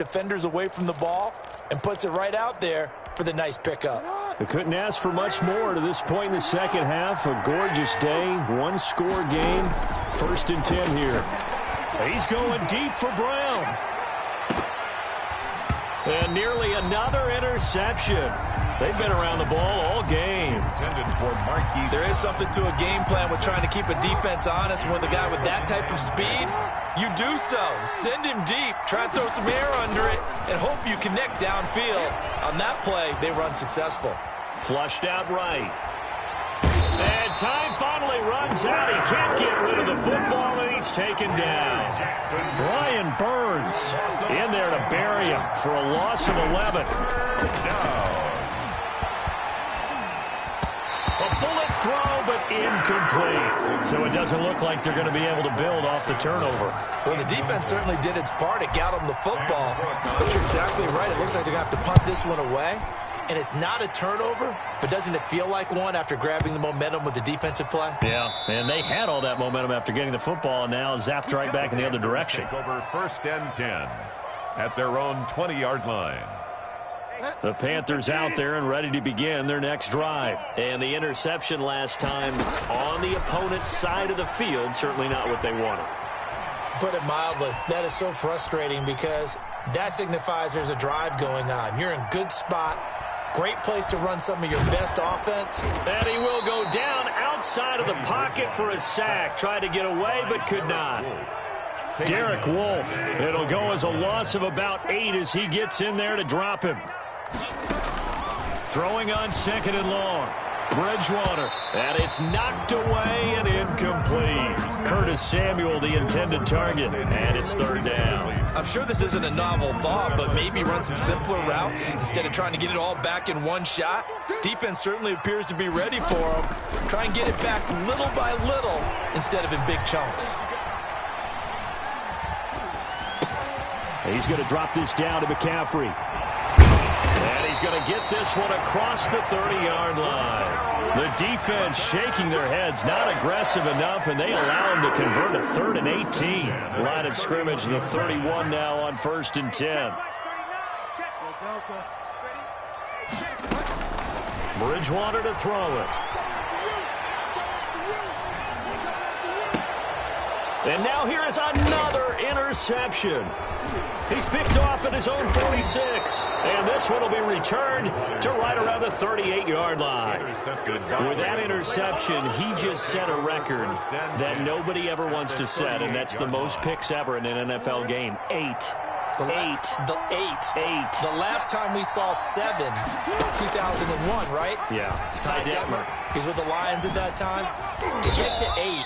defenders away from the ball and puts it right out there for the nice pickup. They couldn't ask for much more to this point in the second half. A gorgeous day, one-score game. 1st and 10 here. He's going deep for Brown. And nearly another interception. They've been around the ball all game. There is something to a game plan with trying to keep a defense honest. With a guy with that type of speed, you do so. Send him deep. Try and throw some air under it and hope you connect downfield. On that play, they were unsuccessful. Flushed out right. And time finally runs out. He can't get rid of the football, and he's taken down. Brian Burns in there to bury him for a loss of 11. A bullet throw, but incomplete. So it doesn't look like they're going to be able to build off the turnover. Well, the defense certainly did its part. It got them the football. But you're exactly right. It looks like they're going to have to punt this one away. And it's not a turnover, but doesn't it feel like one after grabbing the momentum with the defensive play? Yeah, and they had all that momentum after getting the football, and now zapped right back in the other direction. Over 1st and 10 at their own 20-yard line. The Panthers out there and ready to begin their next drive. And the interception last time on the opponent's side of the field, certainly not what they wanted. Put it mildly, that is so frustrating because that signifies there's a drive going on. You're in good spot. Great place to run some of your best offense. And he will go down outside of the pocket for a sack. Tried to get away, but could not. Derek Wolfe. It'll go as a loss of about 8 as he gets in there to drop him. Throwing on 2nd and long. Bridgewater. And it's knocked away and incomplete. Curtis Samuel, the intended target. And it's 3rd down. I'm sure this isn't a novel thought, but maybe run some simpler routes instead of trying to get it all back in one shot. Defense certainly appears to be ready for them. Try and get it back little by little instead of in big chunks. He's going to drop this down to McCaffrey. And he's going to get this one across the 30-yard line. The defense shaking their heads, not aggressive enough, and they allow him to convert a 3rd and 18. Line of scrimmage, the 31 now on 1st and 10. Bridgewater to throw it. And now here is another interception. He's picked off at his own 46. And this one will be returned to right around the 38-yard line. With that interception, he just set a record that nobody ever wants to set, and that's the most picks ever in an NFL game. 8. The last time we saw 7, 2001, right? Yeah. Ty Detmer. He's with the Lions at that time. To get to 8.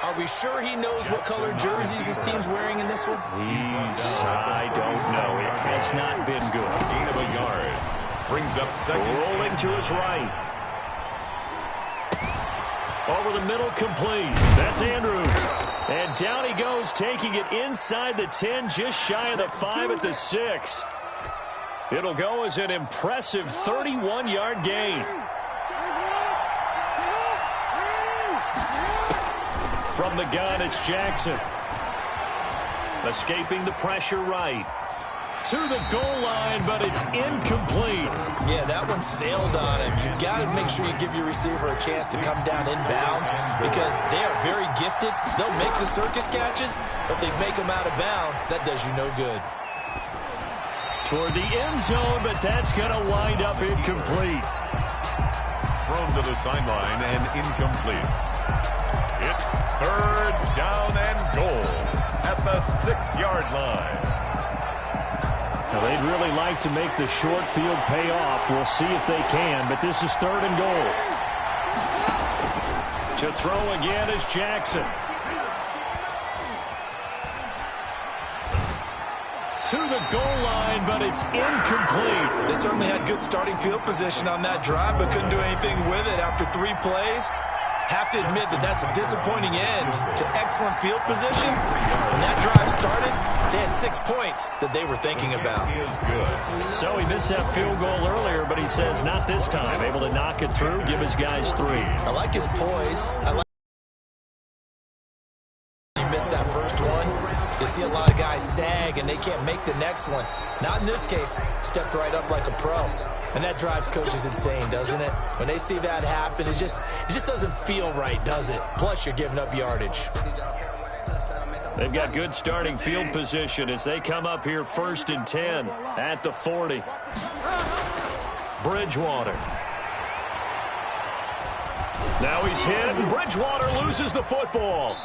Are we sure he knows what color jerseys his team's wearing in this one? I don't know. It has not been good. Gain of a yard. Brings up 2nd. Rolling to his right. Over the middle, complete. That's Andrews. And down he goes, taking it inside the 10, just shy of the 5 at the 6. It'll go as an impressive 31-yard gain. From the gun, it's Jackson. Escaping the pressure right. To the goal line, but it's incomplete. Yeah, that one sailed on him. You've got to make sure you give your receiver a chance to come down inbounds because they are very gifted. They'll make the circus catches, but they make them out of bounds. That does you no good. Toward the end zone, but that's going to wind up incomplete. Thrown to the sideline and incomplete. It's 3rd down and goal at the 6-yard line. Now, they'd really like to make the short field pay off. We'll see if they can, but this is 3rd and goal. To throw again is Jackson. To the goal line, but it's incomplete. They certainly had good starting field position on that drive, but couldn't do anything with it after 3 plays. Have to admit that that's a disappointing end to excellent field position. When that drive started, they had 6 points that they were thinking about. So he missed that field goal earlier, but he says not this time. Able to knock it through, give his guys 3. I like his poise. I like he missed that first one. His see a lot of guys sag and they can't make the next one. Not in this case. Stepped right up like a pro. And that drives coaches insane, doesn't it? When they see that happen, it just doesn't feel right, does it? Plus, you're giving up yardage. They've got good starting field position as they come up here 1st and 10 at the 40. Bridgewater. Now he's hit, and Bridgewater loses the football.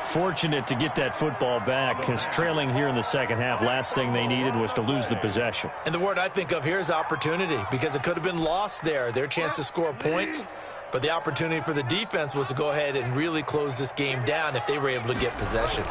Fortunate to get that football back, because trailing here in the second half, last thing they needed was to lose the possession. And the word I think of here is opportunity, because it could have been lost there. Their chance to score points. But the opportunity for the defense was to go ahead and really close this game down if they were able to get possession.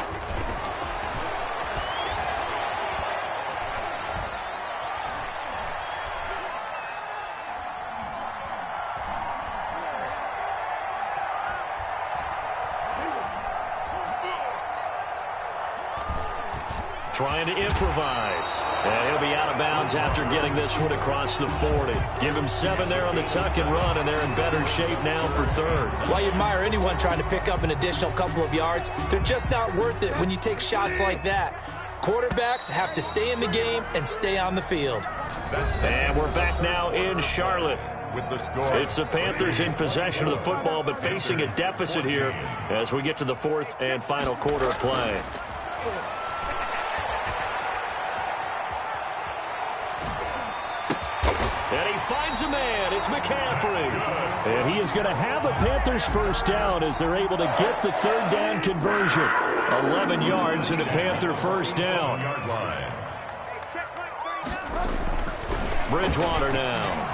Trying to improvise. And he'll be out of bounds after getting this one across the 40. Give him 7 there on the tuck and run, and they're in better shape now for 3rd. While you admire anyone trying to pick up an additional couple of yards, they're just not worth it when you take shots like that. Quarterbacks have to stay in the game and stay on the field. And we're back now in Charlotte. With the score. It's the Panthers in possession of the football, but facing a deficit here as we get to the 4th and final quarter of play. And he finds a man. It's McCaffrey. And he is going to have a Panthers first down as they're able to get the 3rd down conversion. 11 yards and a Panther first down. Bridgewater now.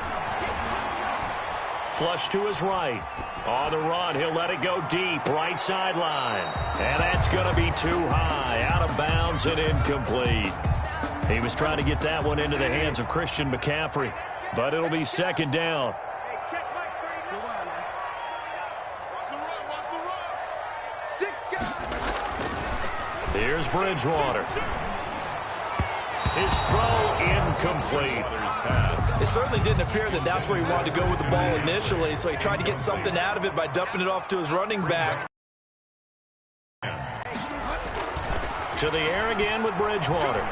Flush to his right. On the run, he'll let it go deep. Right sideline. And that's going to be too high. Out of bounds and incomplete. He was trying to get that one into the hands of Christian McCaffrey. But it'll be 2nd down. Here's Bridgewater. His throw incomplete. It certainly didn't appear that that's where he wanted to go with the ball initially, so he tried to get something out of it by dumping it off to his running back. To the air again with Bridgewater.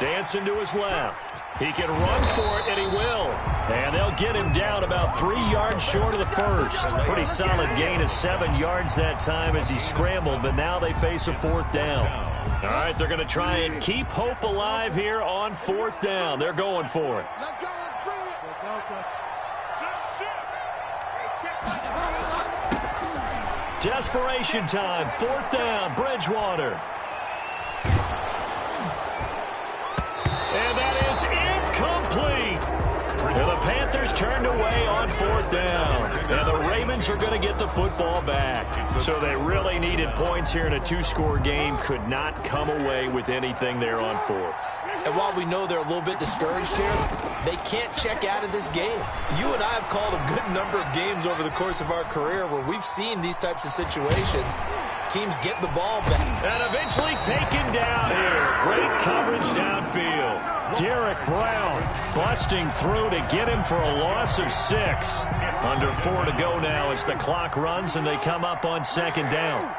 Dancing to his left. He can run for it, and he will. And they'll get him down about 3 yards short of the first. Pretty solid gain of 7 yards that time as he scrambled, but now they face a 4th down. All right, they're going to try and keep hope alive here on 4th down. They're going for it. Let's go, let's bring it. Desperation time, 4th down, Bridgewater. And that is incomplete. And the Panthers turned away on 4th down. And the Ravens are going to get the football back. So they really needed points here in a 2-score game. Could not come away with anything there on 4th. And while we know they're a little bit discouraged here, they can't check out of this game. You and I have called a good number of games over the course of our career where we've seen these types of situations. Teams get the ball back. And eventually taken down here. Great coverage downfield. Derek Brown busting through to get him for a loss of 6. Under 4 to go now as the clock runs and they come up on 2nd down.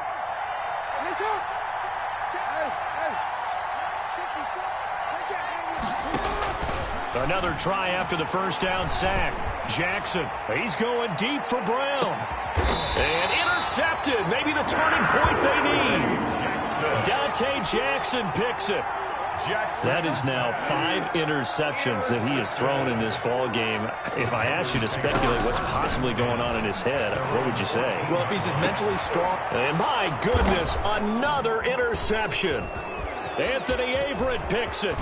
Another try after the first down sack. Jackson, he's going deep for Brown. And intercepted. Maybe the turning point they need. Dante Jackson picks it. That is now 5 interceptions that he has thrown in this ball game. If I asked you to speculate what's possibly going on in his head, what would you say? Well, if he's as mentally strong. And my goodness, another interception. Anthony Averett picks it.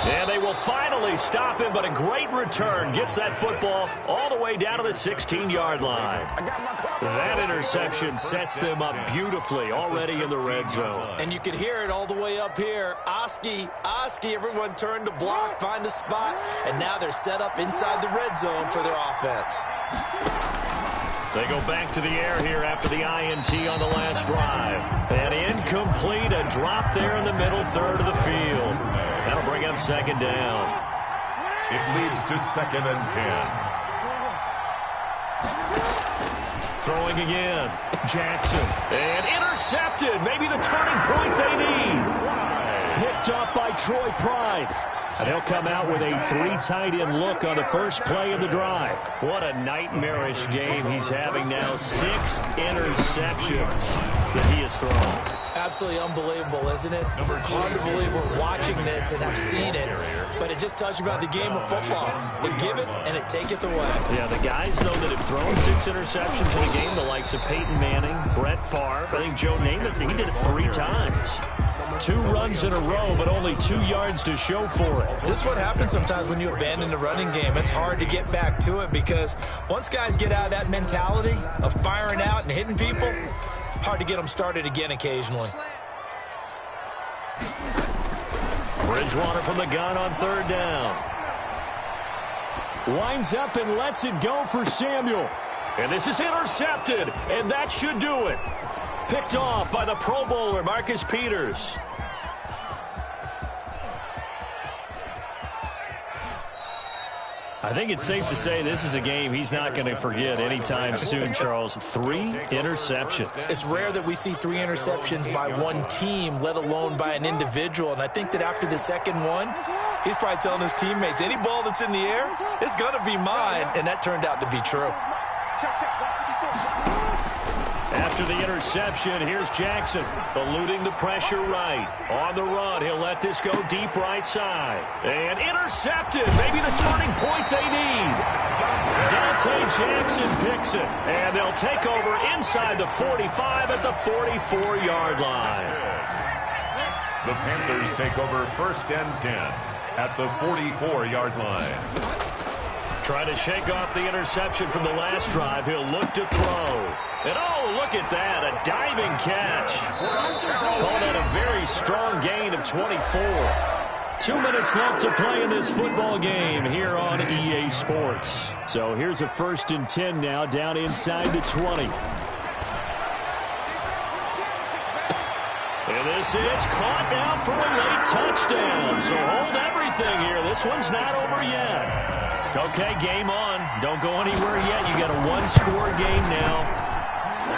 And they will finally stop him, but a great return gets that football all the way down to the 16-yard line. That interception sets them up beautifully already in the red zone. And you can hear it all the way up here. Oski, everyone turned to block, find a spot, and now they're set up inside the red zone for their offense. They go back to the air here after the INT on the last drive. And incomplete, a drop there in the middle third of the field. That'll bring up 2nd down. It leads to 2nd and 10. Throwing again. Jackson. And intercepted. Maybe the turning point they need. Picked up by Troy Pride. And he'll come out with a 3 tight end look on the first play of the drive. What a nightmarish game he's having now. 6 interceptions that he has thrown. Absolutely unbelievable, isn't it? Hard to believe we're watching this and have seen it, but it just tells you about the game of football. It giveth and it taketh away. Yeah, the guys, though, that have thrown 6 interceptions in a game, the likes of Peyton Manning, Brett Favre, I think Joe Namath, he did it 3 times. 2 runs in a row, but only 2 yards to show for it. This is what happens sometimes when you abandon the running game. It's hard to get back to it because once guys get out of that mentality of firing out and hitting people, hard to get them started again occasionally. Bridgewater from the gun on 3rd down. Winds up and lets it go for Samuel. And this is intercepted, and that should do it. Picked off by the Pro Bowler, Marcus Peters. I think it's safe to say this is a game he's not going to forget anytime soon, Charles. 3 interceptions. It's rare that we see 3 interceptions by one team, let alone by an individual. And I think that after the second one, he's probably telling his teammates, any ball that's in the air, it's going to be mine. And that turned out to be true. After the interception, here's Jackson, eluding the pressure right. On the run, he'll let this go deep right side. And intercepted, maybe the turning point they need. Dante Jackson picks it, and they'll take over inside the 45 at the 44-yard line. The Panthers take over 1st and 10 at the 44-yard line. Trying to shake off the interception from the last drive. He'll look to throw. And oh, look at that, a diving catch. Call that a very strong gain of 24. 2 minutes left to play in this football game here on EA Sports. So here's a 1st and 10 now, down inside the 20. And this is caught now for a late touchdown. So hold everything here. This one's not over yet. Okay, game on. Don't go anywhere yet. You got a 1-score game now.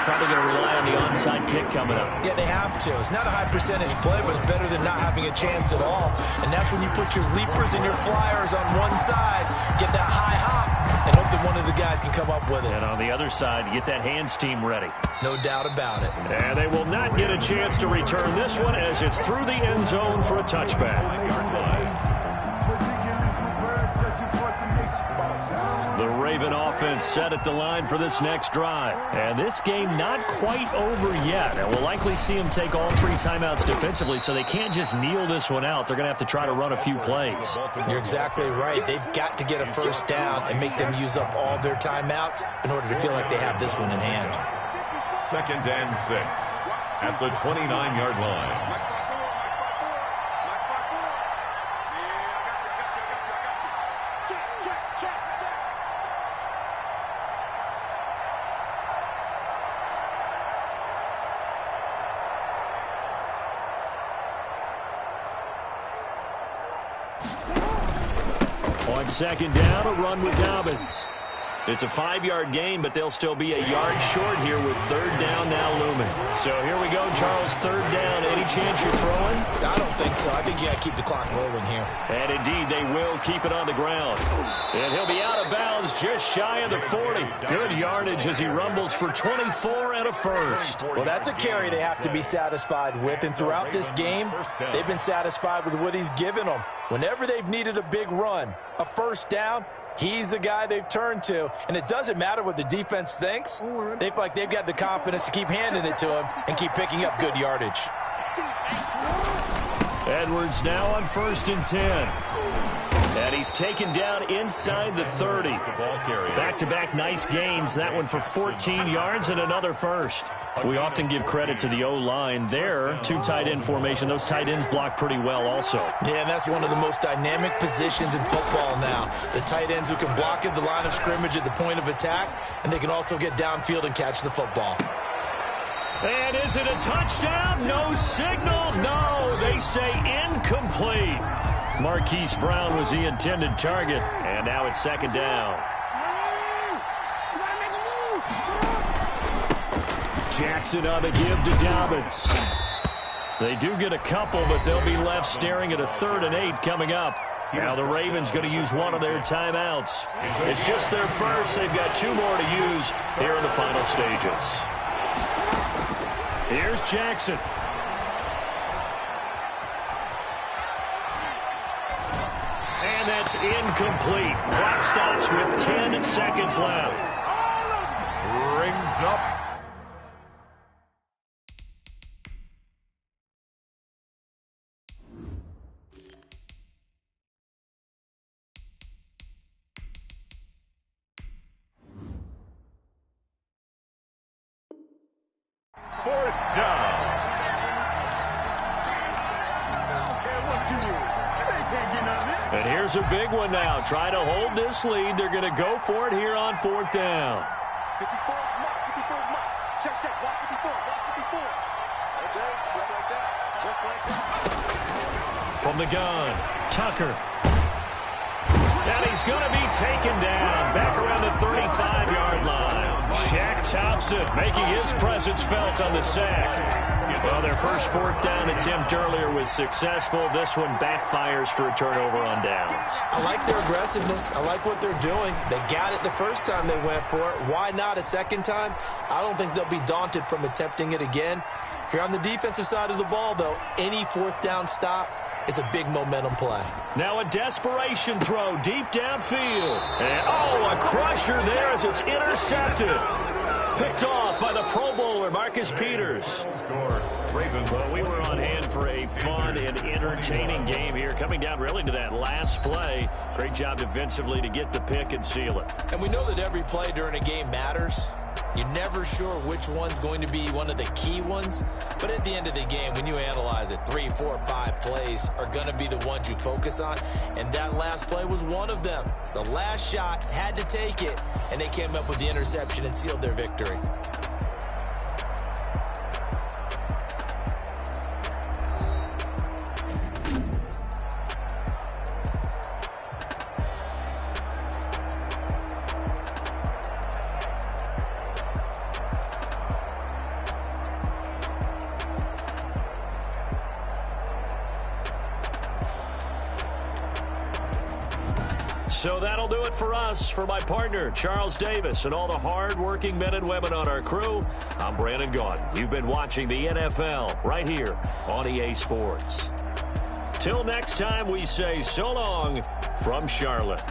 Probably going to rely on the onside kick coming up. Yeah, they have to. It's not a high percentage play, but it's better than not having a chance at all. And that's when you put your leapers and your flyers on one side, get that high hop, and hope that one of the guys can come up with it. And on the other side, get that hands team ready. No doubt about it. And they will not get a chance to return this one as it's through the end zone for a touchback. The Raven offense set at the line for this next drive. And this game not quite over yet. And we'll likely see them take all 3 timeouts defensively, so they can't just kneel this one out. They're going to have to try to run a few plays. You're exactly right. They've got to get a 1st down and make them use up all their timeouts in order to feel like they have this one in hand. 2nd and 6 at the 29-yard line. On 2nd down, a run with Dobbins. It's a 5-yard gain, but they'll still be a yard short here with 3rd down now looming. So here we go, Charles, 3rd down. Any chance you're throwing? I don't think so. I think you got to keep the clock rolling here. And indeed, they will keep it on the ground. And he'll be out of bounds just shy of the 40. Good yardage as he rumbles for 24 and a 1st. Well, that's a carry they have to be satisfied with. And throughout this game, they've been satisfied with what he's given them. Whenever they've needed a big run, a 1st down, he's the guy they've turned to. And it doesn't matter what the defense thinks. They feel like they've got the confidence to keep handing it to him and keep picking up good yardage. Edwards now on 1st and 10. And he's taken down inside the 30. Back-to-back nice gains. That one for 14 yards and another 1st. We often give credit to the O-line there. 2 tight end formation. Those tight ends block pretty well also. Yeah, and that's one of the most dynamic positions in football now. The tight ends who can block at the line of scrimmage at the point of attack, and they can also get downfield and catch the football. And is it a touchdown? No signal. No, they say incomplete. Marquise Brown was the intended target, and now it's 2nd down. Jackson on the give to Dobbins. They do get a couple, but they'll be left staring at a 3rd and 8 coming up. Now the Ravens going to use one of their timeouts. It's just their first. They've got 2 more to use here in the final stages. Here's Jackson. And that's incomplete. Clock stops with 10 seconds left. Rings up. Fourth down. And here's a big one now. Trying to hold this lead. They're going to go for it here on 4th down. 54, mark. Check, watch 54, Okay, just like that. From the gun, Tucker. And he's going to be taken down back around the 35-yard line. Shaq Thompson making his presence felt on the sack. Well, their first 4th down attempt earlier was successful. This one backfires for a turnover on downs. I like their aggressiveness. I like what they're doing. They got it the first time they went for it. Why not a second time? I don't think they'll be daunted from attempting it again. If you're on the defensive side of the ball, though, any 4th down stop is a big momentum play. Now a desperation throw deep downfield. And, a crusher there as it's intercepted. Picked off by the Pro Bowler, Marcus Peters. Well, we were on hand for a fun and entertaining game here, coming down really to that last play. Great job defensively to get the pick and seal it. And we know that every play during a game matters. You're never sure which one's going to be one of the key ones. But at the end of the game, when you analyze it, 3, 4, 5 plays are going to be the ones you focus on. And that last play was one of them. The last shot had to take it, and they came up with the interception and sealed their victory. So that'll do it for us. For my partner, Charles Davis, and all the hard-working men and women on our crew, I'm Brandon Gaudin. You've been watching the NFL right here on EA Sports. Till next time, we say so long from Charlotte.